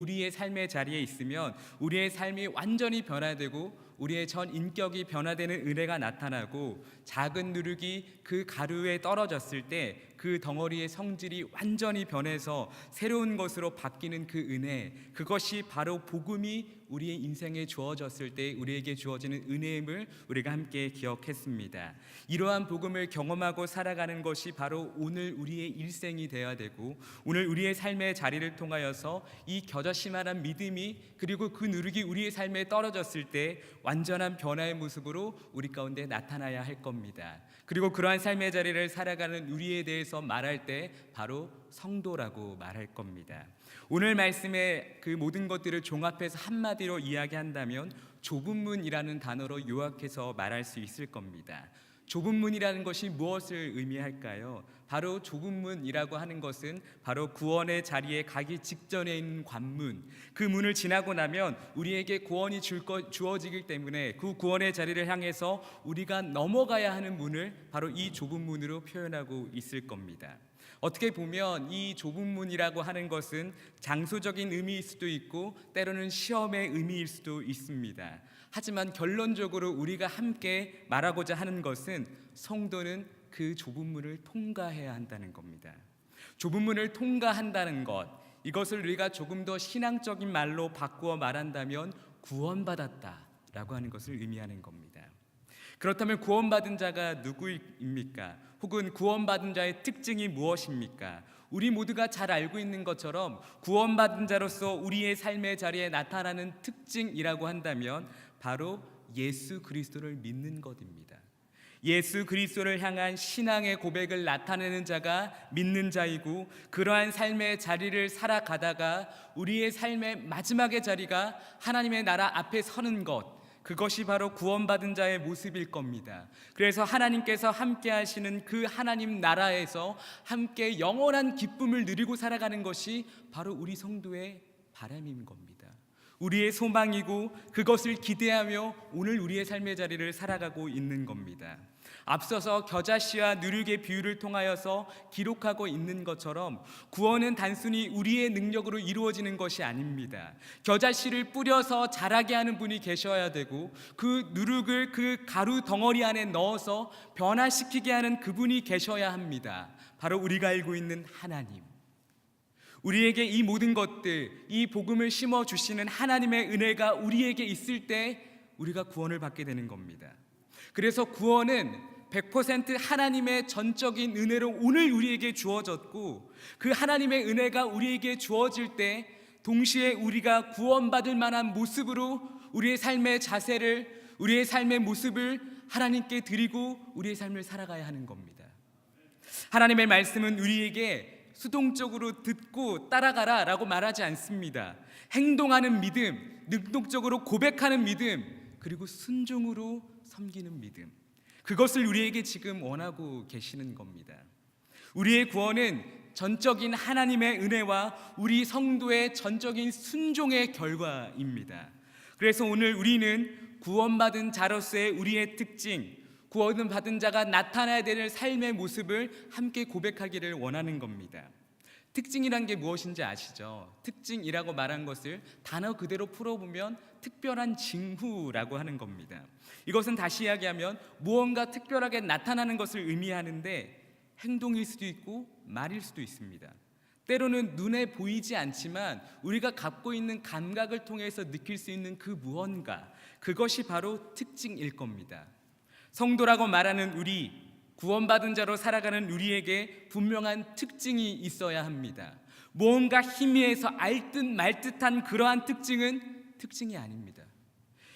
우리의 삶의 자리에 있으면 우리의 삶이 완전히 변화되고 우리의 전 인격이 변화되는 은혜가 나타나고, 작은 누룩이 그 가루에 떨어졌을 때 그 덩어리의 성질이 완전히 변해서 새로운 것으로 바뀌는 그 은혜, 그것이 바로 복음이 우리의 인생에 주어졌을 때 우리에게 주어지는 은혜임을 우리가 함께 기억했습니다. 이러한 복음을 경험하고 살아가는 것이 바로 오늘 우리의 일생이 되어야 되고, 오늘 우리의 삶의 자리를 통하여서 이 겨자씨만한 믿음이, 그리고 그 누룩이 우리의 삶에 떨어졌을 때 완전한 변화의 모습으로 우리 가운데 나타나야 할 겁니다. 그리고 그러한 삶의 자리를 살아가는 우리에 대해서 말할 때 바로 성도라고 말할 겁니다. 오늘 말씀의 그 모든 것들을 종합해서 한마디로 이야기한다면 좁은 문이라는 단어로 요약해서 말할 수 있을 겁니다. 좁은 문이라는 것이 무엇을 의미할까요? 바로 좁은 문이라고 하는 것은 바로 구원의 자리에 가기 직전에 있는 관문, 그 문을 지나고 나면 우리에게 구원이 주어지기 때문에 그 구원의 자리를 향해서 우리가 넘어가야 하는 문을 바로 이 좁은 문으로 표현하고 있을 겁니다. 어떻게 보면 이 좁은 문이라고 하는 것은 장소적인 의미일 수도 있고 때로는 시험의 의미일 수도 있습니다. 하지만 결론적으로 우리가 함께 말하고자 하는 것은 성도는 그 좁은 문을 통과해야 한다는 겁니다. 좁은 문을 통과한다는 것, 이것을 우리가 조금 더 신앙적인 말로 바꾸어 말한다면 구원받았다라고 하는 것을 의미하는 겁니다. 그렇다면 구원받은 자가 누구입니까? 혹은 구원받은 자의 특징이 무엇입니까? 우리 모두가 잘 알고 있는 것처럼 구원받은 자로서 우리의 삶의 자리에 나타나는 특징이라고 한다면 바로 예수 그리스도를 믿는 것입니다. 예수 그리스도를 향한 신앙의 고백을 나타내는 자가 믿는 자이고, 그러한 삶의 자리를 살아가다가 우리의 삶의 마지막의 자리가 하나님의 나라 앞에 서는 것, 그것이 바로 구원받은 자의 모습일 겁니다. 그래서 하나님께서 함께 하시는 그 하나님 나라에서 함께 영원한 기쁨을 누리고 살아가는 것이 바로 우리 성도의 바람인 겁니다. 우리의 소망이고 그것을 기대하며 오늘 우리의 삶의 자리를 살아가고 있는 겁니다. 앞서서 겨자씨와 누룩의 비유를 통하여서 기록하고 있는 것처럼 구원은 단순히 우리의 능력으로 이루어지는 것이 아닙니다. 겨자씨를 뿌려서 자라게 하는 분이 계셔야 되고, 그 누룩을 그 가루 덩어리 안에 넣어서 변화시키게 하는 그분이 계셔야 합니다. 바로 우리가 알고 있는 하나님. 우리에게 이 모든 것들, 이 복음을 심어주시는 하나님의 은혜가 우리에게 있을 때 우리가 구원을 받게 되는 겁니다. 그래서 구원은 100% 하나님의 전적인 은혜로 오늘 우리에게 주어졌고, 그 하나님의 은혜가 우리에게 주어질 때 동시에 우리가 구원받을 만한 모습으로 우리의 삶의 자세를, 우리의 삶의 모습을 하나님께 드리고 우리의 삶을 살아가야 하는 겁니다. 하나님의 말씀은 우리에게 수동적으로 듣고 따라가라 라고 말하지 않습니다. 행동하는 믿음, 능동적으로 고백하는 믿음, 그리고 순종으로 섬기는 믿음, 그것을 우리에게 지금 원하고 계시는 겁니다. 우리의 구원은 전적인 하나님의 은혜와 우리 성도의 전적인 순종의 결과입니다. 그래서 오늘 우리는 구원받은 자로서의 우리의 특징, 구원받은 자가 나타나야 될 삶의 모습을 함께 고백하기를 원하는 겁니다. 특징이란 게 무엇인지 아시죠? 특징이라고 말한 것을 단어 그대로 풀어보면 특별한 징후라고 하는 겁니다. 이것은 다시 이야기하면 무언가 특별하게 나타나는 것을 의미하는데, 행동일 수도 있고 말일 수도 있습니다. 때로는 눈에 보이지 않지만 우리가 갖고 있는 감각을 통해서 느낄 수 있는 그 무언가, 그것이 바로 특징일 겁니다. 성도라고 말하는 우리, 구원받은 자로 살아가는 우리에게 분명한 특징이 있어야 합니다. 무언가 희미해서 알듯 말듯한 그러한 특징은 특징이 아닙니다.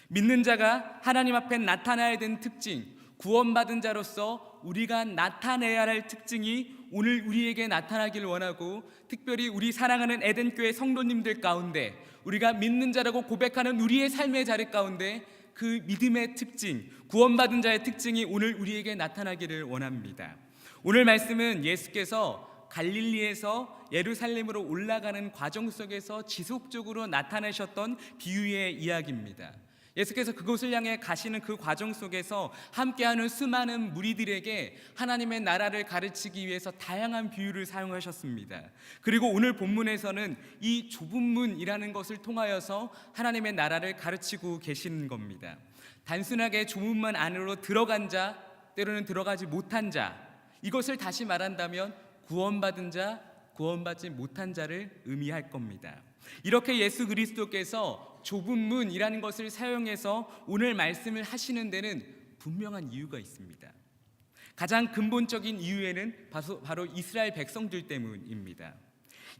믿는 자가 하나님 앞에 나타나야 되는 특징, 구원받은 자로서 우리가 나타내야 할 특징이 오늘 우리에게 나타나기를 원하고, 특별히 우리 사랑하는 에덴교회 성도님들 가운데 우리가 믿는 자라고 고백하는 우리의 삶의 자리 가운데 그 믿음의 특징, 구원받은 자의 특징이 오늘 우리에게 나타나기를 원합니다. 오늘 말씀은 예수께서 갈릴리에서 예루살렘으로 올라가는 과정 속에서 지속적으로 나타내셨던 비유의 이야기입니다. 예수께서 그곳을 향해 가시는 그 과정 속에서 함께하는 수많은 무리들에게 하나님의 나라를 가르치기 위해서 다양한 비유를 사용하셨습니다. 그리고 오늘 본문에서는 이 좁은 문이라는 것을 통하여서 하나님의 나라를 가르치고 계시는 겁니다. 단순하게 좁은 문 안으로 들어간 자, 때로는 들어가지 못한 자, 이것을 다시 말한다면 구원받은 자, 구원받지 못한 자를 의미할 겁니다. 이렇게 예수 그리스도께서 좁은 문이라는 것을 사용해서 오늘 말씀을 하시는 데는 분명한 이유가 있습니다. 가장 근본적인 이유에는 바로 이스라엘 백성들 때문입니다.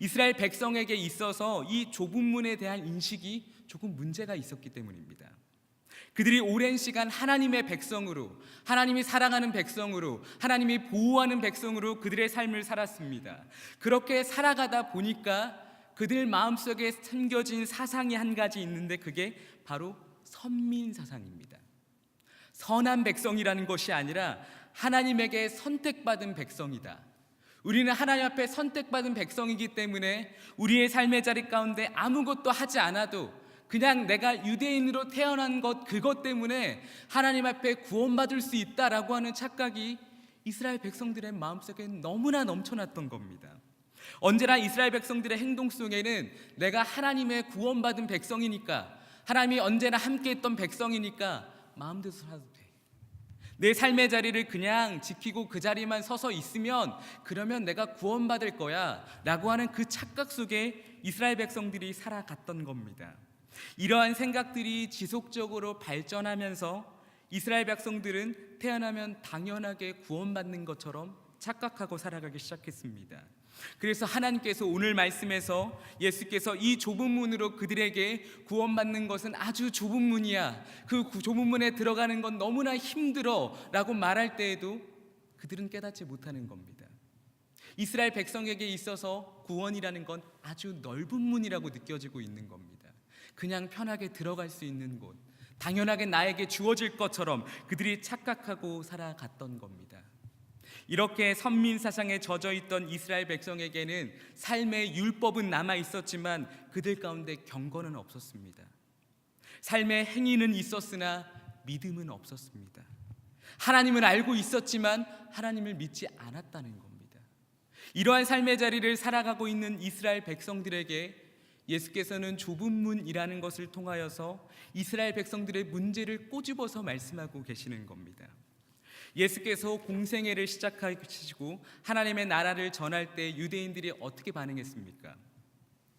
이스라엘 백성에게 있어서 이 좁은 문에 대한 인식이 조금 문제가 있었기 때문입니다. 그들이 오랜 시간 하나님의 백성으로, 하나님이 사랑하는 백성으로, 하나님이 보호하는 백성으로 그들의 삶을 살았습니다. 그렇게 살아가다 보니까 그들 마음속에 숨겨진 사상이 한 가지 있는데 그게 바로 선민 사상입니다. 선한 백성이라는 것이 아니라 하나님에게 선택받은 백성이다. 우리는 하나님 앞에 선택받은 백성이기 때문에 우리의 삶의 자리 가운데 아무것도 하지 않아도 그냥 내가 유대인으로 태어난 것, 그것 때문에 하나님 앞에 구원받을 수 있다라고 하는 착각이 이스라엘 백성들의 마음속에 너무나 넘쳐났던 겁니다. 언제나 이스라엘 백성들의 행동 속에는 내가 하나님의 구원받은 백성이니까, 하나님이 언제나 함께했던 백성이니까 마음대로 살아도 돼, 내 삶의 자리를 그냥 지키고 그 자리만 서서 있으면 그러면 내가 구원받을 거야 라고 하는 그 착각 속에 이스라엘 백성들이 살아갔던 겁니다. 이러한 생각들이 지속적으로 발전하면서 이스라엘 백성들은 태어나면 당연하게 구원받는 것처럼 착각하고 살아가기 시작했습니다. 그래서 하나님께서 오늘 말씀에서 예수께서 이 좁은 문으로 그들에게 구원받는 것은 아주 좁은 문이야, 그 좁은 문에 들어가는 건 너무나 힘들어 라고 말할 때에도 그들은 깨닫지 못하는 겁니다. 이스라엘 백성에게 있어서 구원이라는 건 아주 넓은 문이라고 느껴지고 있는 겁니다. 그냥 편하게 들어갈 수 있는 곳, 당연하게 나에게 주어질 것처럼 그들이 착각하고 살아갔던 겁니다. 이렇게 선민사상에 젖어있던 이스라엘 백성에게는 삶의 율법은 남아 있었지만 그들 가운데 경건은 없었습니다. 삶의 행위는 있었으나 믿음은 없었습니다. 하나님을 알고 있었지만 하나님을 믿지 않았다는 겁니다. 이러한 삶의 자리를 살아가고 있는 이스라엘 백성들에게 예수께서는 좁은 문이라는 것을 통하여서 이스라엘 백성들의 문제를 꼬집어서 말씀하고 계시는 겁니다. 예수께서 공생애를 시작하시고 하나님의 나라를 전할 때 유대인들이 어떻게 반응했습니까?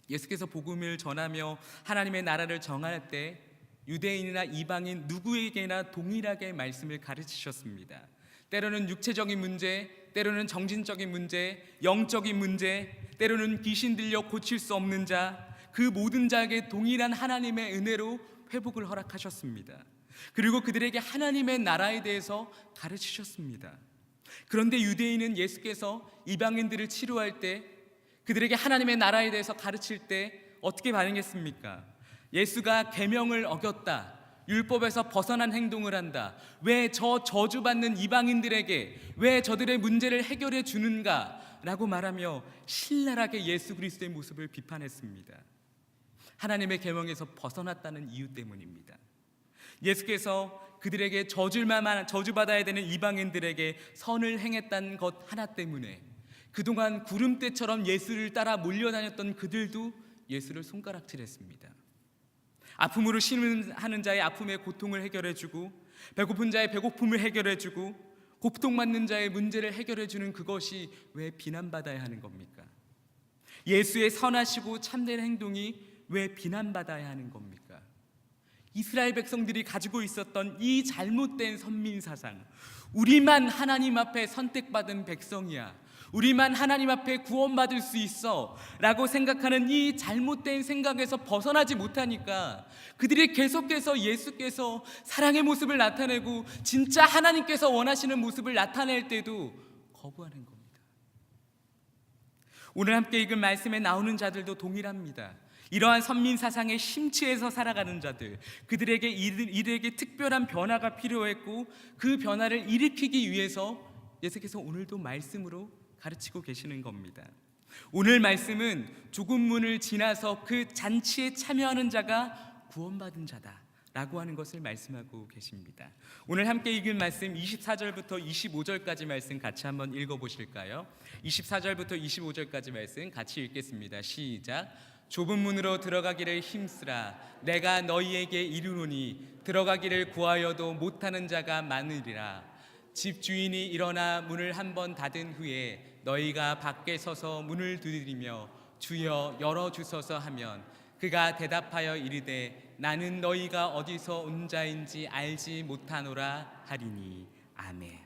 예수께서 복음을 전하며 하나님의 나라를 정할 때 유대인이나 이방인 누구에게나 동일하게 말씀을 가르치셨습니다. 때로는 육체적인 문제, 때로는 정신적인 문제, 영적인 문제, 때로는 귀신 들려 고칠 수 없는 자, 그 모든 자에게 동일한 하나님의 은혜로 회복을 허락하셨습니다. 그리고 그들에게 하나님의 나라에 대해서 가르치셨습니다. 그런데 유대인은 예수께서 이방인들을 치료할 때, 그들에게 하나님의 나라에 대해서 가르칠 때 어떻게 반응했습니까? 예수가 계명을 어겼다, 율법에서 벗어난 행동을 한다, 왜 저 저주받는 이방인들에게 왜 저들의 문제를 해결해 주는가 라고 말하며 신랄하게 예수 그리스도의 모습을 비판했습니다. 하나님의 계명에서 벗어났다는 이유 때문입니다. 예수께서 그들에게 저주받아야 되는 이방인들에게 선을 행했다는 것 하나 때문에 그동안 구름대처럼 예수를 따라 몰려다녔던 그들도 예수를 손가락질했습니다. 아픔으로 신음하는 자의 아픔의 고통을 해결해주고, 배고픈 자의 배고픔을 해결해주고, 고통받는 자의 문제를 해결해주는 그것이 왜 비난받아야 하는 겁니까? 예수의 선하시고 참된 행동이 왜 비난받아야 하는 겁니까? 이스라엘 백성들이 가지고 있었던 이 잘못된 선민사상, 우리만 하나님 앞에 선택받은 백성이야, 우리만 하나님 앞에 구원받을 수 있어 라고 생각하는 이 잘못된 생각에서 벗어나지 못하니까 그들이 계속해서 예수께서 사랑의 모습을 나타내고 진짜 하나님께서 원하시는 모습을 나타낼 때도 거부하는 겁니다. 오늘 함께 읽은 말씀에 나오는 자들도 동일합니다. 이러한 선민사상에 심취해서 살아가는 자들, 그들에게 이들에게 특별한 변화가 필요했고 그 변화를 일으키기 위해서 예수께서 오늘도 말씀으로 가르치고 계시는 겁니다. 오늘 말씀은 좁은 문을 지나서 그 잔치에 참여하는 자가 구원받은 자다 라고 하는 것을 말씀하고 계십니다. 오늘 함께 읽은 말씀 24절부터 25절까지 말씀 같이 한번 읽어보실까요? 24절부터 25절까지 말씀 같이 읽겠습니다. 시작. 좁은 문으로 들어가기를 힘쓰라. 내가 너희에게 이르노니 들어가기를 구하여도 못하는 자가 많으리라. 집 주인이 일어나 문을 한번 닫은 후에 너희가 밖에 서서 문을 두드리며 주여 열어주소서 하면 그가 대답하여 이르되 나는 너희가 어디서 온 자인지 알지 못하노라 하리니. 아멘.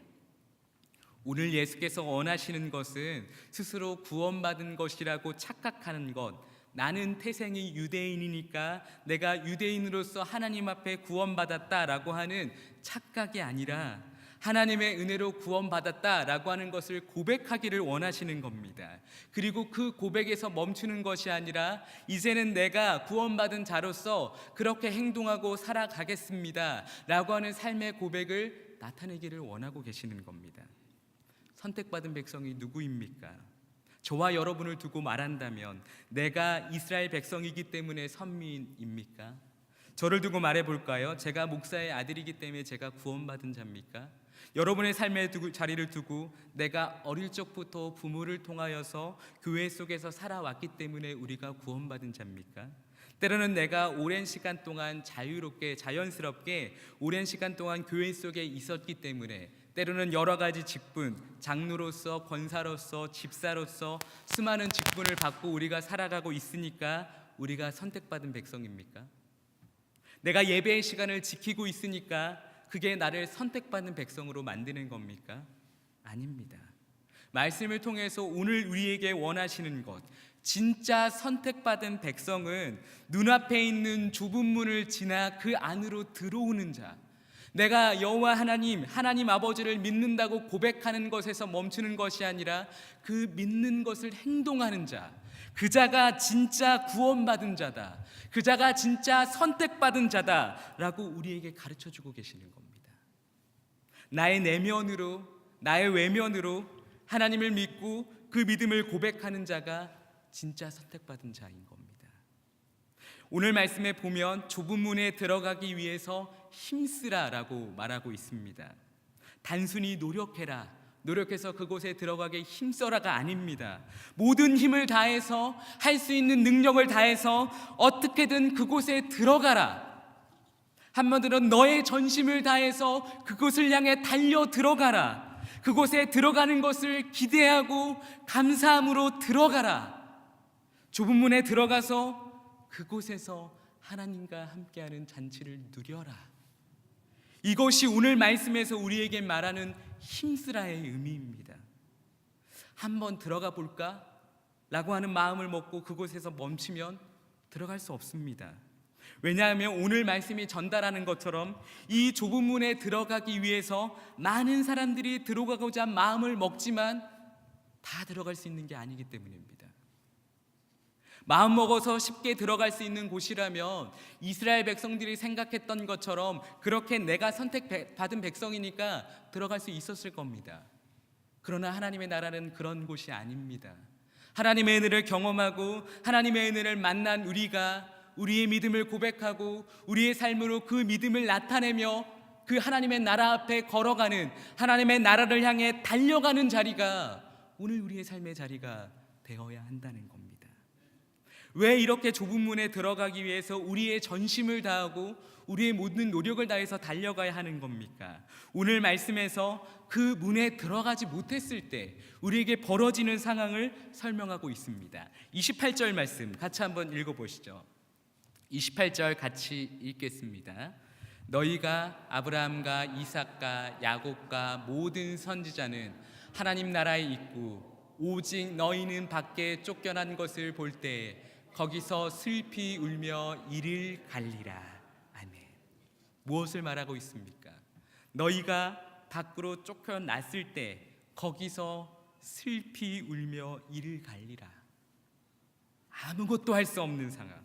오늘 예수께서 원하시는 것은 스스로 구원받은 것이라고 착각하는 것, 나는 태생이 유대인이니까 내가 유대인으로서 하나님 앞에 구원받았다라고 하는 착각이 아니라 하나님의 은혜로 구원받았다라고 하는 것을 고백하기를 원하시는 겁니다. 그리고 그 고백에서 멈추는 것이 아니라 이제는 내가 구원받은 자로서 그렇게 행동하고 살아가겠습니다 라고 하는 삶의 고백을 나타내기를 원하고 계시는 겁니다. 선택받은 백성이 누구입니까? 저와 여러분을 두고 말한다면 내가 이스라엘 백성이기 때문에 선민입니까? 저를 두고 말해볼까요? 제가 목사의 아들이기 때문에 제가 구원받은 자입니까? 여러분의 삶의 자리를 두고 내가 어릴 적부터 부모를 통하여서 교회 속에서 살아왔기 때문에 우리가 구원받은 자입니까? 때로는 내가 오랜 시간 동안 자유롭게 자연스럽게 오랜 시간 동안 교회 속에 있었기 때문에 때로는 여러 가지 직분, 장로로서, 권사로서, 집사로서 수많은 직분을 받고 우리가 살아가고 있으니까 우리가 선택받은 백성입니까? 내가 예배의 시간을 지키고 있으니까 그게 나를 선택받는 백성으로 만드는 겁니까? 아닙니다. 말씀을 통해서 오늘 우리에게 원하시는 것, 진짜 선택받은 백성은 눈앞에 있는 좁은 문을 지나 그 안으로 들어오는 자, 내가 여호와 하나님 아버지를 믿는다고 고백하는 것에서 멈추는 것이 아니라 그 믿는 것을 행동하는 자, 그 자가 진짜 구원받은 자다, 그 자가 진짜 선택받은 자다라고 우리에게 가르쳐주고 계시는 겁니다. 나의 내면으로, 나의 외면으로 하나님을 믿고 그 믿음을 고백하는 자가 진짜 선택받은 자인 겁니다. 오늘 말씀에 보면 좁은 문에 들어가기 위해서 힘쓰라라고 말하고 있습니다. 단순히 노력해서 그곳에 들어가게 힘써라가 아닙니다. 모든 힘을 다해서 할 수 있는 능력을 다해서 어떻게든 그곳에 들어가라. 한마디로 너의 전심을 다해서 그곳을 향해 달려 들어가라. 그곳에 들어가는 것을 기대하고 감사함으로 들어가라. 좁은 문에 들어가서 그곳에서 하나님과 함께하는 잔치를 누려라. 이것이 오늘 말씀에서 우리에게 말하는 힘쓰라의 의미입니다. 한번 들어가 볼까? 라고 하는 마음을 먹고 그곳에서 멈추면 들어갈 수 없습니다. 왜냐하면 오늘 말씀이 전달하는 것처럼 이 좁은 문에 들어가기 위해서 많은 사람들이 들어가고자 마음을 먹지만 다 들어갈 수 있는 게 아니기 때문입니다. 마음 먹어서 쉽게 들어갈 수 있는 곳이라면 이스라엘 백성들이 생각했던 것처럼 그렇게 내가 선택받은 백성이니까 들어갈 수 있었을 겁니다. 그러나 하나님의 나라는 그런 곳이 아닙니다. 하나님의 은혜를 경험하고 하나님의 은혜를 만난 우리가 우리의 믿음을 고백하고 우리의 삶으로 그 믿음을 나타내며 그 하나님의 나라 앞에 걸어가는, 하나님의 나라를 향해 달려가는 자리가 오늘 우리의 삶의 자리가 되어야 한다는 겁니다. 왜 이렇게 좁은 문에 들어가기 위해서 우리의 전심을 다하고 우리의 모든 노력을 다해서 달려가야 하는 겁니까? 오늘 말씀에서 그 문에 들어가지 못했을 때 우리에게 벌어지는 상황을 설명하고 있습니다. 28절 말씀 같이 한번 읽어보시죠. 28절 같이 읽겠습니다. 너희가 아브라함과 이삭과 야곱과 모든 선지자는 하나님 나라에 있고 오직 너희는 밖에 쫓겨난 것을 볼 때 거기서 슬피 울며 이를 갈리라. 아멘. 무엇을 말하고 있습니까? 너희가 밖으로 쫓겨났을 때 거기서 슬피 울며 이를 갈리라. 아무것도 할 수 없는 상황.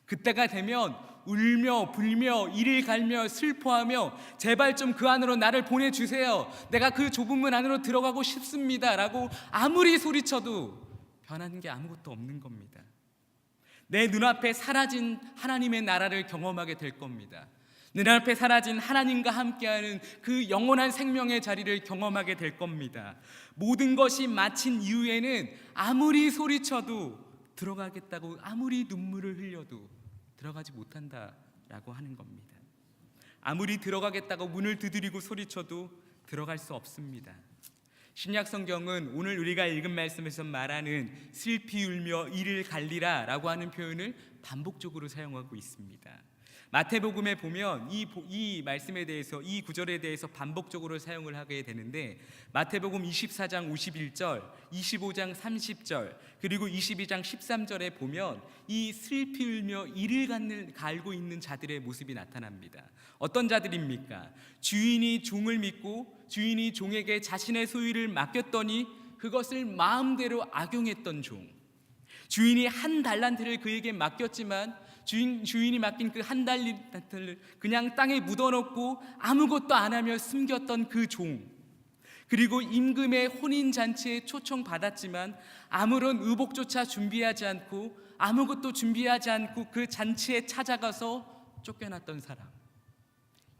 그때가 되면 울며 불며 이를 갈며 슬퍼하며 제발 좀 그 안으로 나를 보내주세요. 내가 그 좁은 문 안으로 들어가고 싶습니다 라고 아무리 소리쳐도 변하는 게 아무것도 없는 겁니다. 내 눈앞에 사라진 하나님의 나라를 경험하게 될 겁니다. 눈앞에 사라진 하나님과 함께하는 그 영원한 생명의 자리를 경험하게 될 겁니다. 모든 것이 마친 이후에는 아무리 소리쳐도 들어가겠다고, 아무리 눈물을 흘려도 들어가지 못한다라고 하는 겁니다. 아무리 들어가겠다고 문을 두드리고 소리쳐도 들어갈 수 없습니다. 신약 성경은 오늘 우리가 읽은 말씀에서 말하는 슬피 울며 이를 갈리라 라고 하는 표현을 반복적으로 사용하고 있습니다. 마태복음에 보면 이 말씀에 대해서, 이 구절에 대해서 반복적으로 사용을 하게 되는데, 마태복음 24장 51절, 25장 30절, 그리고 22장 13절에 보면 이 슬피 울며 이를 갈고 있는 자들의 모습이 나타납니다. 어떤 자들입니까? 주인이 종을 믿고 주인이 종에게 자신의 소유를 맡겼더니 그것을 마음대로 악용했던 종. 주인이 한 달란트를 그에게 맡겼지만 주인이 맡긴 그 한 달란트를 그냥 땅에 묻어놓고 아무것도 안 하며 숨겼던 그 종. 그리고 임금의 혼인잔치에 초청받았지만 아무런 의복조차 준비하지 않고, 아무것도 준비하지 않고 그 잔치에 찾아가서 쫓겨났던 사람.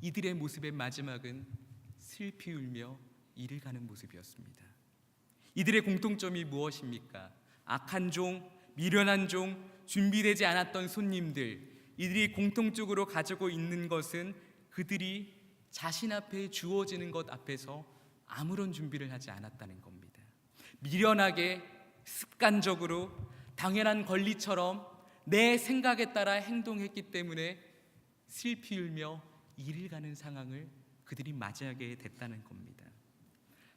이들의 모습의 마지막은 슬피 울며 이를 가는 모습이었습니다. 이들의 공통점이 무엇입니까? 악한 종, 미련한 종, 준비되지 않았던 손님들. 이들이 공통적으로 가지고 있는 것은 그들이 자신 앞에 주어지는 것 앞에서 아무런 준비를 하지 않았다는 겁니다. 미련하게, 습관적으로, 당연한 권리처럼 내 생각에 따라 행동했기 때문에 슬피 울며 이를 가는 상황을 그들이 맞이하게 됐다는 겁니다.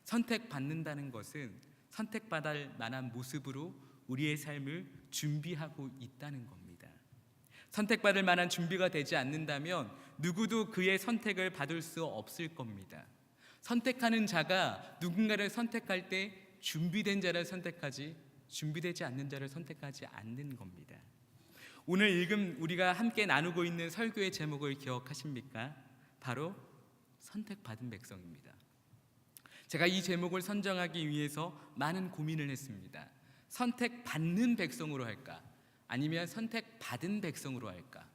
선택받는다는 것은 선택받을 만한 모습으로 우리의 삶을 준비하고 있다는 겁니다. 선택받을 만한 준비가 되지 않는다면 누구도 그의 선택을 받을 수 없을 겁니다. 선택하는 자가 누군가를 선택할 때 준비된 자를 선택하지, 준비되지 않는 자를 선택하지 않는 겁니다. 오늘 우리가 함께 나누고 있는 설교의 제목을 기억하십니까? 바로 선택받은 백성입니다. 제가 이 제목을 선정하기 위해서 많은 고민을 했습니다. 선택받는 백성으로 할까? 아니면 선택받은 백성으로 할까?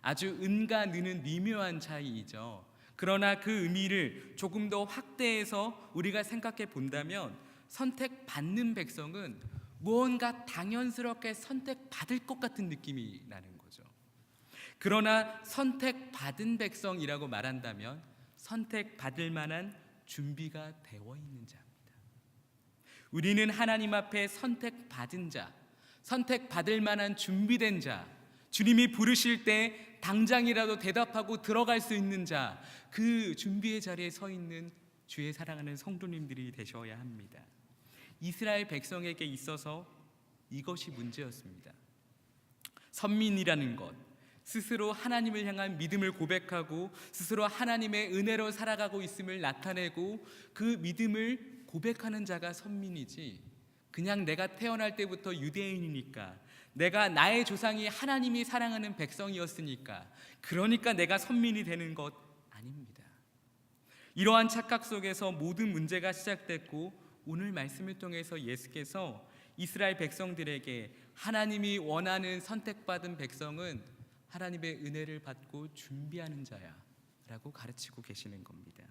아주 은과 느는 미묘한 차이이죠. 그러나 그 의미를 조금 더 확대해서 우리가 생각해 본다면, 선택받는 백성은 무언가 당연스럽게 선택받을 것 같은 느낌이 나는 거죠. 그러나 선택받은 백성이라고 말한다면 선택받을 만한 준비가 되어 있는 자입니다. 우리는 하나님 앞에 선택받은 자, 선택받을 만한 준비된 자, 주님이 부르실 때 당장이라도 대답하고 들어갈 수 있는 자, 그 준비의 자리에 서 있는 주의 사랑하는 성도님들이 되셔야 합니다. 이스라엘 백성에게 있어서 이것이 문제였습니다. 선민이라는 것, 스스로 하나님을 향한 믿음을 고백하고 스스로 하나님의 은혜로 살아가고 있음을 나타내고 그 믿음을 고백하는 자가 선민이지, 그냥 내가 태어날 때부터 유대인이니까, 내가 나의 조상이 하나님이 사랑하는 백성이었으니까, 그러니까 내가 선민이 되는 것 아닙니다. 이러한 착각 속에서 모든 문제가 시작됐고, 오늘 말씀을 통해서 예수께서 이스라엘 백성들에게 하나님이 원하는 선택받은 백성은 하나님의 은혜를 받고 준비하는 자야 라고 가르치고 계시는 겁니다.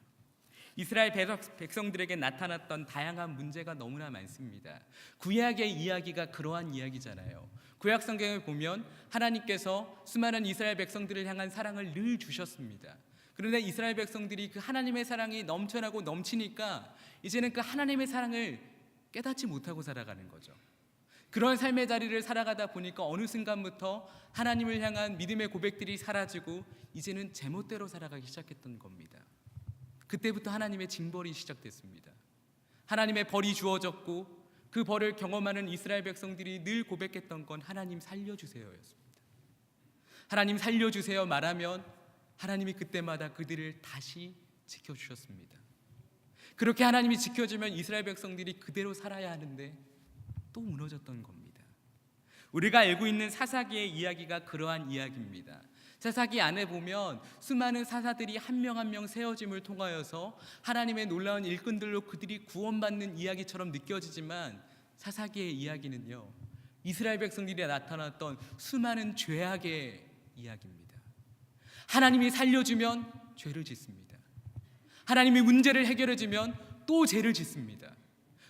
이스라엘 백성들에게 나타났던 다양한 문제가 너무나 많습니다. 구약의 이야기가 그러한 이야기잖아요. 구약 성경을 보면 하나님께서 수많은 이스라엘 백성들을 향한 사랑을 늘 주셨습니다. 그런데 이스라엘 백성들이 그 하나님의 사랑이 넘쳐나고 넘치니까 이제는 그 하나님의 사랑을 깨닫지 못하고 살아가는 거죠. 그런 삶의 자리를 살아가다 보니까 어느 순간부터 하나님을 향한 믿음의 고백들이 사라지고 이제는 제멋대로 살아가기 시작했던 겁니다. 그때부터 하나님의 징벌이 시작됐습니다. 하나님의 벌이 주어졌고 그 벌을 경험하는 이스라엘 백성들이 늘 고백했던 건 하나님 살려주세요였습니다. 하나님 살려주세요 말하면 하나님이 그때마다 그들을 다시 지켜주셨습니다. 그렇게 하나님이 지켜주면 이스라엘 백성들이 그대로 살아야 하는데 또 무너졌던 겁니다. 우리가 알고 있는 사사기의 이야기가 그러한 이야기입니다. 사사기 안에 보면 수많은 사사들이 한 명 한 명 세워짐을 통하여서 하나님의 놀라운 일꾼들로 그들이 구원받는 이야기처럼 느껴지지만, 사사기의 이야기는요, 이스라엘 백성들이 나타났던 수많은 죄악의 이야기입니다. 하나님이 살려주면 죄를 짓습니다. 하나님이 문제를 해결해주면 또 죄를 짓습니다.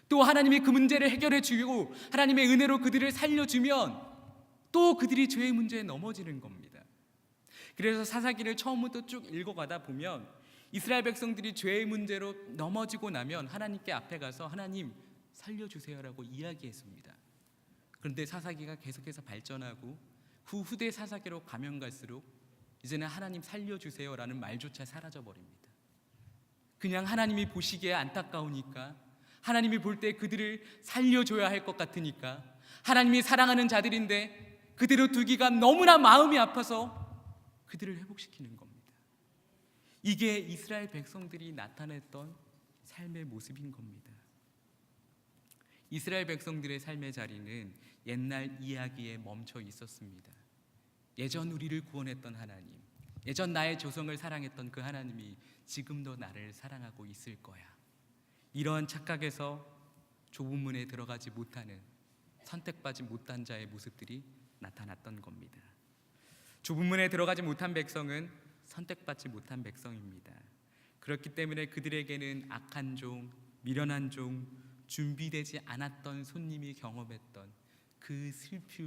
또 하나님이 그 문제를 해결해 주고 하나님의 은혜로 그들을 살려주면 또 그들이 죄의 문제에 넘어지는 겁니다. 그래서 사사기를 처음부터 쭉 읽어가다 보면 이스라엘 백성들이 죄의 문제로 넘어지고 나면 하나님께 앞에 가서 하나님 살려주세요라고 이야기했습니다. 그런데 사사기가 계속해서 발전하고 후대 사사기로 가면 갈수록 이제는 하나님 살려주세요라는 말조차 사라져버립니다. 그냥 하나님이 보시기에 안타까우니까, 하나님이 볼 때 그들을 살려줘야 할 것 같으니까, 하나님이 사랑하는 자들인데 그대로 두기가 너무나 마음이 아파서 그들을 회복시키는 겁니다. 이게 이스라엘 백성들이 나타냈던 삶의 모습인 겁니다. 이스라엘 백성들의 삶의 자리는 옛날 이야기에 멈춰 있었습니다. 예전 우리를 구원했던 하나님, 예전 나의 조성을 사랑했던 그 하나님이 지금도 나를 사랑하고 있을 거야. 이러한 착각에서 좁은 문에 들어가지 못하는, 선택받지 못한 자의 모습들이 나타났던 겁니다. 좁은 문에 들어가지 못한 백성은 선택받지 못한 백성입니다. 그렇기 때문에 그들에게는 악한 종, 미련한 종, 준비되지 않았던 손님이 경험했던 그 슬피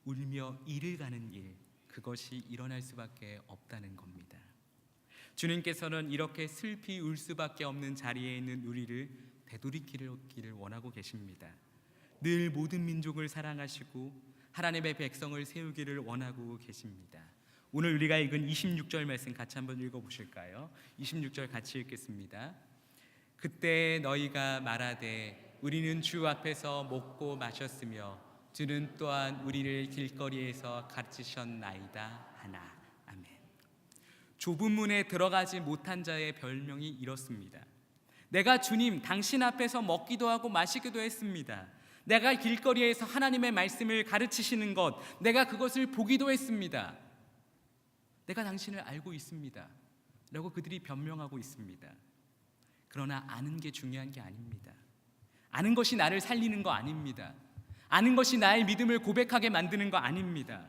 울며 이를 가는 일, 그것이 일어날 수밖에 없다는 겁니다. 주님께서는 이렇게 슬피 울 수밖에 없는 자리에 있는 우리를 되돌이키기를 원하고 계십니다. 늘 모든 민족을 사랑하시고 하나님의 백성을 세우기를 원하고 계십니다. 오늘 우리가 읽은 26절 말씀 같이 한번 읽어보실까요? 26절 같이 읽겠습니다. 그때 너희가 말하되 우리는 주 앞에서 먹고 마셨으며 주는 또한 우리를 길거리에서 가르치셨나이다 하나. 아멘. 좁은 문에 들어가지 못한 자의 별명이 이렇습니다. 내가 주님 당신 앞에서 먹기도 하고 마시기도 했습니다. 내가 길거리에서 하나님의 말씀을 가르치시는 것, 내가 그것을 보기도 했습니다. 내가 당신을 알고 있습니다 라고 그들이 변명하고 있습니다. 그러나 아는 게 중요한 게 아닙니다. 아는 것이 나를 살리는 거 아닙니다. 아는 것이 나의 믿음을 고백하게 만드는 거 아닙니다.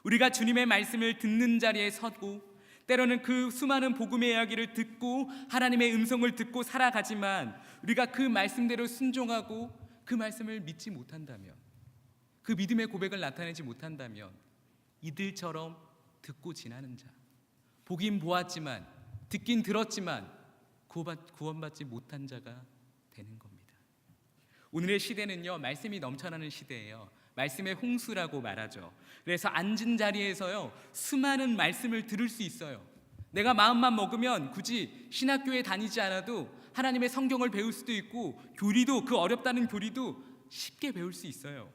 우리가 주님의 말씀을 듣는 자리에 서고 때로는 그 수많은 복음의 이야기를 듣고 하나님의 음성을 듣고 살아가지만 우리가 그 말씀대로 순종하고 그 말씀을 믿지 못한다면, 그 믿음의 고백을 나타내지 못한다면 이들처럼 듣고 지나는 자, 보긴 보았지만 듣긴 들었지만 구원받지 못한 자가 되는 겁니다. 오늘의 시대는요, 말씀이 넘쳐나는 시대예요. 말씀의 홍수라고 말하죠. 그래서 앉은 자리에서요 수많은 말씀을 들을 수 있어요. 내가 마음만 먹으면 굳이 신학교에 다니지 않아도 하나님의 성경을 배울 수도 있고, 교리도, 그 어렵다는 교리도 쉽게 배울 수 있어요.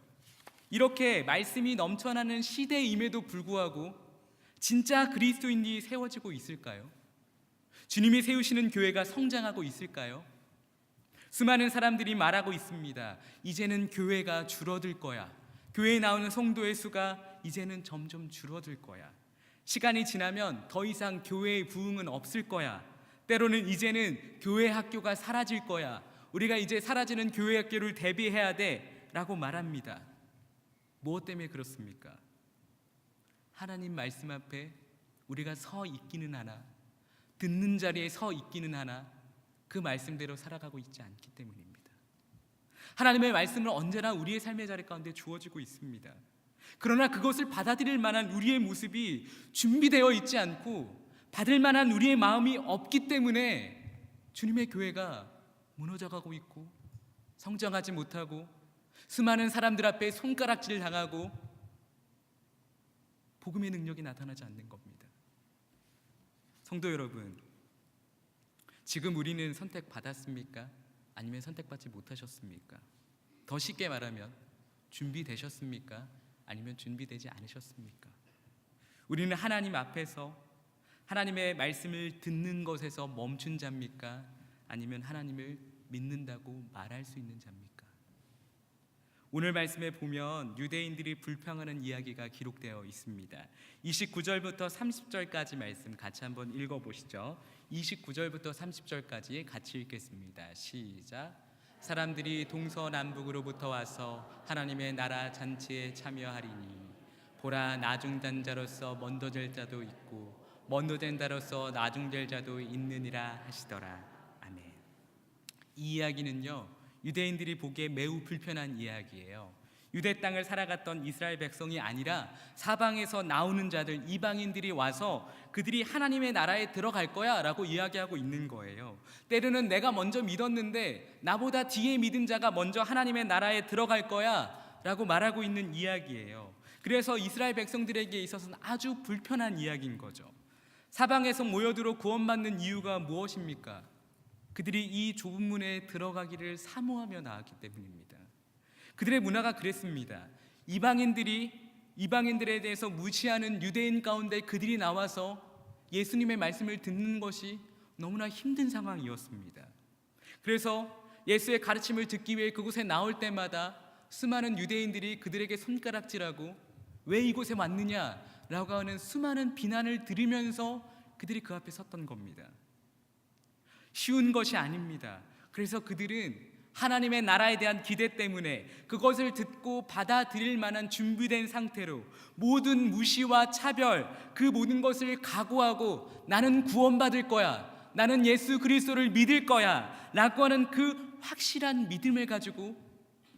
이렇게 말씀이 넘쳐나는 시대임에도 불구하고 진짜 그리스도인이 세워지고 있을까요? 주님이 세우시는 교회가 성장하고 있을까요? 수많은 사람들이 말하고 있습니다. 이제는 교회가 줄어들 거야. 교회에 나오는 성도의 수가 이제는 점점 줄어들 거야. 시간이 지나면 더 이상 교회의 부흥은 없을 거야. 때로는 이제는 교회 학교가 사라질 거야. 우리가 이제 사라지는 교회 학교를 대비해야 돼 라고 말합니다. 무엇 때문에 그렇습니까? 하나님 말씀 앞에 우리가 서 있기는 하나, 듣는 자리에 서 있기는 하나, 그 말씀대로 살아가고 있지 않기 때문입니다. 하나님의 말씀은 언제나 우리의 삶의 자리 가운데 주어지고 있습니다. 그러나 그것을 받아들일 만한 우리의 모습이 준비되어 있지 않고 받을 만한 우리의 마음이 없기 때문에 주님의 교회가 무너져가고 있고 성장하지 못하고 수많은 사람들 앞에 손가락질 당하고 복음의 능력이 나타나지 않는 겁니다. 성도 여러분, 지금 우리는 선택받았습니까? 아니면 선택받지 못하셨습니까? 더 쉽게 말하면 준비되셨습니까? 아니면 준비되지 않으셨습니까? 우리는 하나님 앞에서 하나님의 말씀을 듣는 것에서 멈춘 자입니까? 아니면 하나님을 믿는다고 말할 수 있는 자입니까? 오늘 말씀에 보면 유대인들이 불평하는 이야기가 기록되어 있습니다. 29절부터 30절까지 말씀 같이 한번 읽어보시죠. 29절부터 30절까지 같이 읽겠습니다. 시작. 사람들이 동서남북으로부터 와서 하나님의 나라 잔치에 참여하리니 보라, 나중된 자로서 먼저 될 자도 있고 먼저 된 자로서 나중될 자도 있느니라 하시더라. 아멘. 이 이야기는요, 유대인들이 보기에 매우 불편한 이야기예요. 유대 땅을 살아갔던 이스라엘 백성이 아니라 사방에서 나오는 자들, 이방인들이 와서 그들이 하나님의 나라에 들어갈 거야 라고 이야기하고 있는 거예요. 때로는 내가 먼저 믿었는데 나보다 뒤에 믿은 자가 먼저 하나님의 나라에 들어갈 거야 라고 말하고 있는 이야기예요. 그래서 이스라엘 백성들에게 있어서는 아주 불편한 이야기인 거죠. 사방에서 모여들어 구원받는 이유가 무엇입니까? 그들이 이 좁은 문에 들어가기를 사모하며 나왔기 때문입니다. 그들의 문화가 그랬습니다. 이방인들에 대해서 무시하는 유대인 가운데 그들이 나와서 예수님의 말씀을 듣는 것이 너무나 힘든 상황이었습니다. 그래서 예수의 가르침을 듣기 위해 그곳에 나올 때마다 수많은 유대인들이 그들에게 손가락질하고 왜 이곳에 왔느냐라고 하는 수많은 비난을 들으면서 그들이 그 앞에 섰던 겁니다. 쉬운 것이 아닙니다. 그래서 그들은 하나님의 나라에 대한 기대 때문에 그것을 듣고 받아들일 만한 준비된 상태로 모든 무시와 차별, 그 모든 것을 각오하고 나는 구원받을 거야, 나는 예수 그리스도를 믿을 거야 라고 하는 그 확실한 믿음을 가지고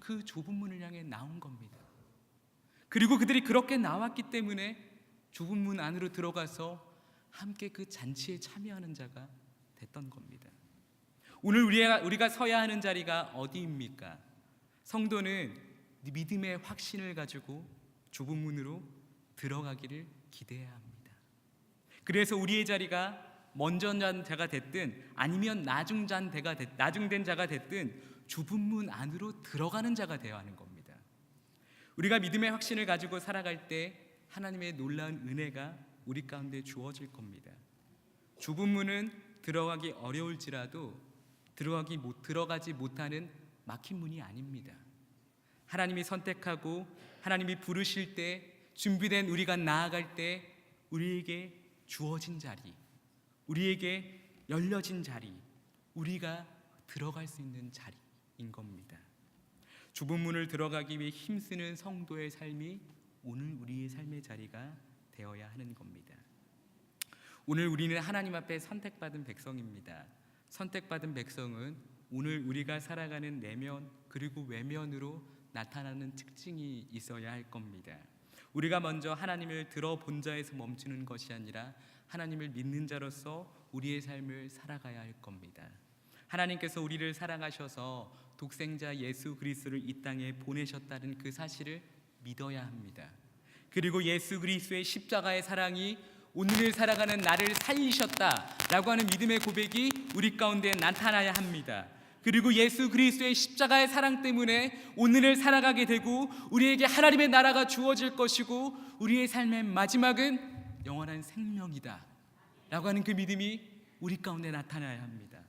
그 좁은 문을 향해 나온 겁니다. 그리고 그들이 그렇게 나왔기 때문에 좁은 문 안으로 들어가서 함께 그 잔치에 참여하는 자가 됐던 겁니다. 오늘 우리가 서야 하는 자리가 어디입니까? 성도는 믿음의 확신을 가지고 좁은 문으로 들어가기를 기대해야 합니다. 그래서 우리의 자리가 먼저 난 자가 됐든 아니면 나중된 자가 됐든 좁은 문 안으로 들어가는 자가 되어야 하는 겁니다. 우리가 믿음의 확신을 가지고 살아갈 때 하나님의 놀라운 은혜가 우리 가운데 주어질 겁니다. 좁은 문은 들어가기 어려울지라도 들어가지 못하는 막힌 문이 아닙니다. 하나님이 선택하고 하나님이 부르실 때 준비된 우리가 나아갈 때 우리에게 주어진 자리, 우리에게 열려진 자리, 우리가 들어갈 수 있는 자리인 겁니다. 좁은 문을 들어가기 위해 힘쓰는 성도의 삶이 오늘 우리의 삶의 자리가 되어야 하는 겁니다. 오늘 우리는 하나님 앞에 선택받은 백성입니다. 선택받은 백성은 오늘 우리가 살아가는 내면 그리고 외면으로 나타나는 특징이 있어야 할 겁니다. 우리가 먼저 하나님을 들어본 자에서 멈추는 것이 아니라 하나님을 믿는 자로서 우리의 삶을 살아가야 할 겁니다. 하나님께서 우리를 사랑하셔서 독생자 예수 그리스도를 이 땅에 보내셨다는 그 사실을 믿어야 합니다. 그리고 예수 그리스도의 십자가의 사랑이 오늘을 살아가는 나를 살리셨다라고 하는 믿음의 고백이 우리 가운데 나타나야 합니다. 그리고 예수 그리스도의 십자가의 사랑 때문에 오늘을 살아가게 되고 우리에게 하나님의 나라가 주어질 것이고 우리의 삶의 마지막은 영원한 생명이다 라고 하는 그 믿음이 우리 가운데 나타나야 합니다.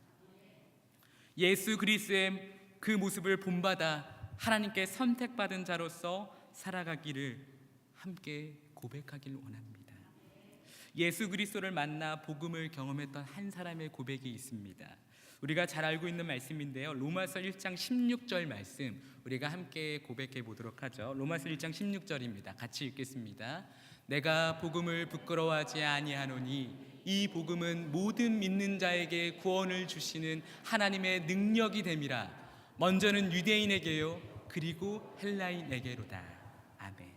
예수 그리스도의 그 모습을 본받아 하나님께 선택받은 자로서 살아가기를 함께 고백하길 원합니다. 예수 그리스도를 만나 복음을 경험했던 한 사람의 고백이 있습니다. 우리가 잘 알고 있는 말씀인데요. 로마서 1장 16절 말씀 우리가 함께 고백해 보도록 하죠. 로마서 1장 16절입니다. 같이 읽겠습니다. 내가 복음을 부끄러워하지 아니하노니 이 복음은 모든 믿는 자에게 구원을 주시는 하나님의 능력이 됨이라. 먼저는 유대인에게요 그리고 헬라인에게로다. 아멘.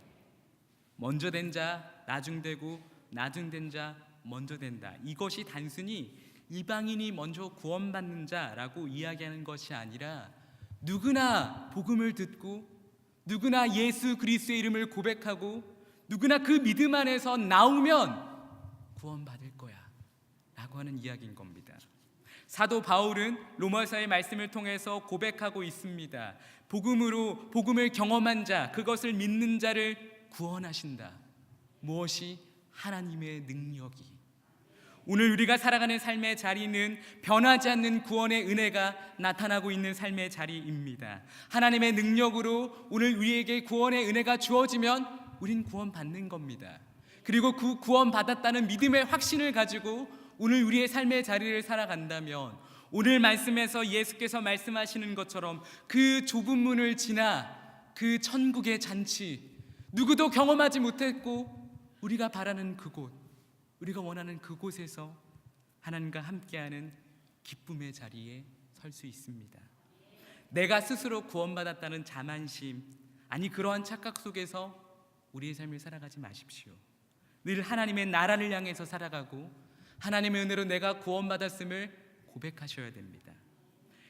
먼저 된 자 나중되고 나중된 자 먼저 된다. 이것이 단순히 이방인이 먼저 구원받는 자라고 이야기하는 것이 아니라 누구나 복음을 듣고 누구나 예수 그리스도의 이름을 고백하고 누구나 그 믿음 안에서 나오면 구원받을 거야 라고 하는 이야기인 겁니다. 사도 바울은 로마서의 말씀을 통해서 고백하고 있습니다. 복음을 경험한 자, 그것을 믿는 자를 구원하신다. 무엇이? 하나님의 능력이. 오늘 우리가 살아가는 삶의 자리는 변하지 않는 구원의 은혜가 나타나고 있는 삶의 자리입니다. 하나님의 능력으로 오늘 우리에게 구원의 은혜가 주어지면 우린 구원받는 겁니다. 그리고 그 구원받았다는 믿음의 확신을 가지고 오늘 우리의 삶의 자리를 살아간다면 오늘 말씀에서 예수께서 말씀하시는 것처럼 그 좁은 문을 지나 그 천국의 잔치, 누구도 경험하지 못했고 우리가 바라는 그곳, 우리가 원하는 그곳에서 하나님과 함께하는 기쁨의 자리에 설 수 있습니다. 내가 스스로 구원받았다는 자만심, 아니 그러한 착각 속에서 우리의 삶을 살아가지 마십시오. 늘 하나님의 나라를 향해서 살아가고 하나님의 은혜로 내가 구원받았음을 고백하셔야 됩니다.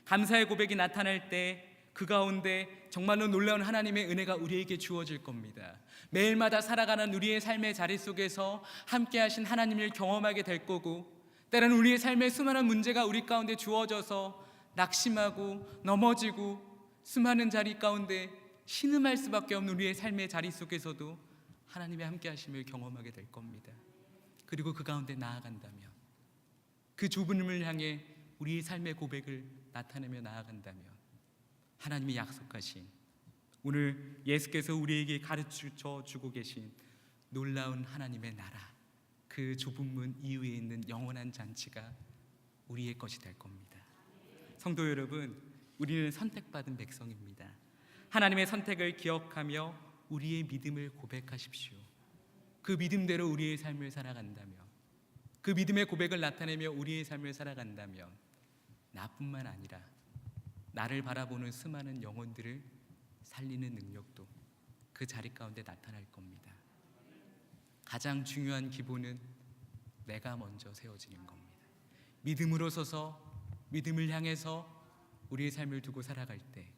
감사의 고백이 나타날 때 그 가운데 정말로 놀라운 하나님의 은혜가 우리에게 주어질 겁니다. 매일마다 살아가는 우리의 삶의 자리 속에서 함께 하신 하나님을 경험하게 될 거고, 때로는 우리의 삶에 수많은 문제가 우리 가운데 주어져서 낙심하고 넘어지고 수많은 자리 가운데 신음할 수밖에 없는 우리의 삶의 자리 속에서도 하나님의 함께 하심을 경험하게 될 겁니다. 그리고 그 가운데 나아간다면, 그 좁음을 향해 우리의 삶의 고백을 나타내며 나아간다면 하나님이 약속하신, 오늘 예수께서 우리에게 가르쳐 주고 계신 놀라운 하나님의 나라, 그 좁은 문 이후에 있는 영원한 잔치가 우리의 것이 될 겁니다. 성도 여러분, 우리는 선택받은 백성입니다. 하나님의 선택을 기억하며 우리의 믿음을 고백하십시오. 그 믿음대로 우리의 삶을 살아간다면, 그 믿음의 고백을 나타내며 우리의 삶을 살아간다면 나뿐만 아니라 나를 바라보는 수많은 영혼들을 살리는 능력도 그 자리 가운데 나타날 겁니다. 가장 중요한 기본은 내가 먼저 세워지는 겁니다. 믿음으로 서서 믿음을 향해서 우리의 삶을 두고 살아갈 때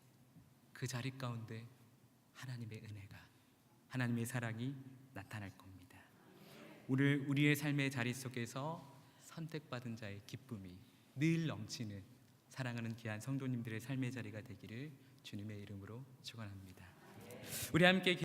그 자리 가운데 하나님의 은혜가, 하나님의 사랑이 나타날 겁니다. 오늘 우리의 삶의 자리 속에서 선택받은 자의 기쁨이 늘 넘치는 사랑하는 귀한 성도님들의 삶의 자리가 되기를 주님의 이름으로 축원합니다. 우리 함께